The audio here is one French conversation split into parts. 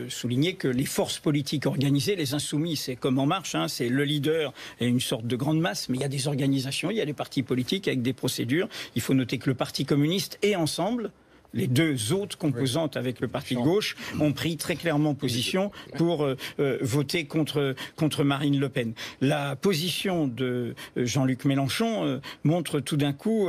Souligner que les forces politiques organisées, les insoumis, c'est comme En Marche, hein, c'est le leader et une sorte de grande masse, mais il y a des organisations, il y a des partis politiques avec des procédures. Il faut noter que le Parti communiste et Ensemble, les deux autres composantes avec le parti de gauche, ont pris très clairement position pour voter contre Marine Le Pen. La position de Jean-Luc Mélenchon montre tout d'un coup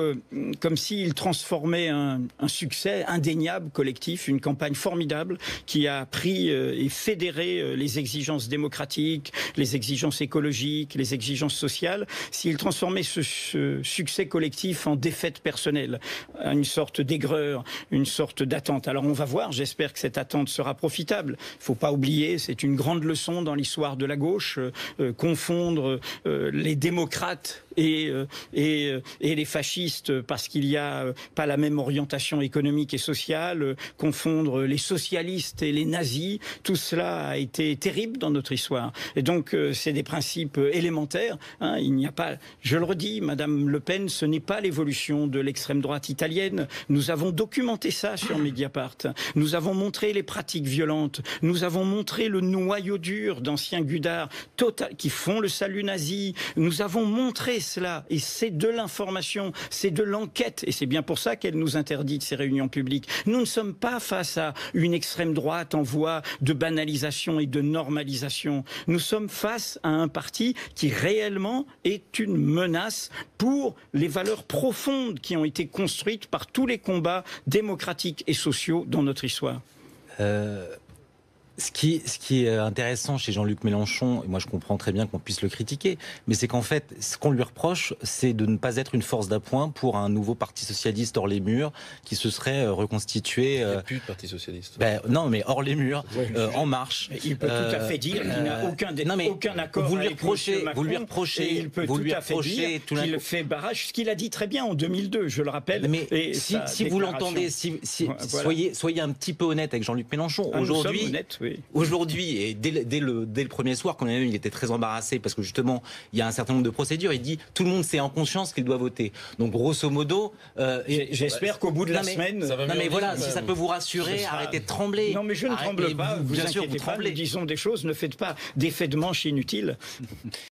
comme s'il transformait un succès indéniable, collectif, une campagne formidable qui a pris et fédéré les exigences démocratiques, les exigences écologiques, les exigences sociales, s'il transformait ce succès collectif en défaite personnelle, une sorte d'aigreur, une sorte d'attente. Alors on va voir, j'espère que cette attente sera profitable. Il ne faut pas oublier, c'est une grande leçon dans l'histoire de la gauche, confondre les démocrates et les fascistes parce qu'il n'y a pas la même orientation économique et sociale, confondre les socialistes et les nazis, tout cela a été terrible dans notre histoire. Et donc c'est des principes élémentaires. Hein. Il n'y a pas, je le redis, Madame Le Pen, ce n'est pas l'évolution de l'extrême droite italienne. Nous avons documenté ça sur Mediapart. Nous avons montré les pratiques violentes. Nous avons montré le noyau dur d'anciens gudards qui font le salut nazi. Nous avons montré cela, et c'est de l'information, c'est de l'enquête, et c'est bien pour ça qu'elle nous interdit de ces réunions publiques. Nous ne sommes pas face à une extrême droite en voie de banalisation et de normalisation. Nous sommes face à un parti qui réellement est une menace pour les valeurs profondes qui ont été construites par tous les combats démocratiques et sociaux dans notre histoire. Ce qui est intéressant chez Jean-Luc Mélenchon, et moi je comprends très bien qu'on puisse le critiquer, mais c'est qu'en fait, ce qu'on lui reproche, c'est de ne pas être une force d'appoint pour un nouveau parti socialiste hors les murs, qui se serait reconstitué... Il n'y a plus de parti socialiste. Non, mais hors les murs, En Marche. Il peut tout à fait dire qu'il n'a aucun accord vous lui avec M. Macron. Vous lui reprochez, il peut tout à fait dire qu'il fait barrage, ce qu'il a dit très bien en 2002, je le rappelle. Mais si vous l'entendez, soyez un petit peu honnête avec Jean-Luc Mélenchon. Aujourd'hui... Oui. Aujourd'hui, et dès le premier soir, quand même, il était très embarrassé parce que justement, il y a un certain nombre de procédures. Il dit tout le monde sait en conscience qu'il doit voter. Donc, grosso modo, j'espère qu'au bout de la semaine. Non, mais voilà, si ça peut vous rassurer, arrêtez de trembler. Non, mais je ne tremble pas. Vous bien sûr, vous inquiétez pas. tremblez. Nous disons des choses. Ne faites pas d'effets de manche inutiles.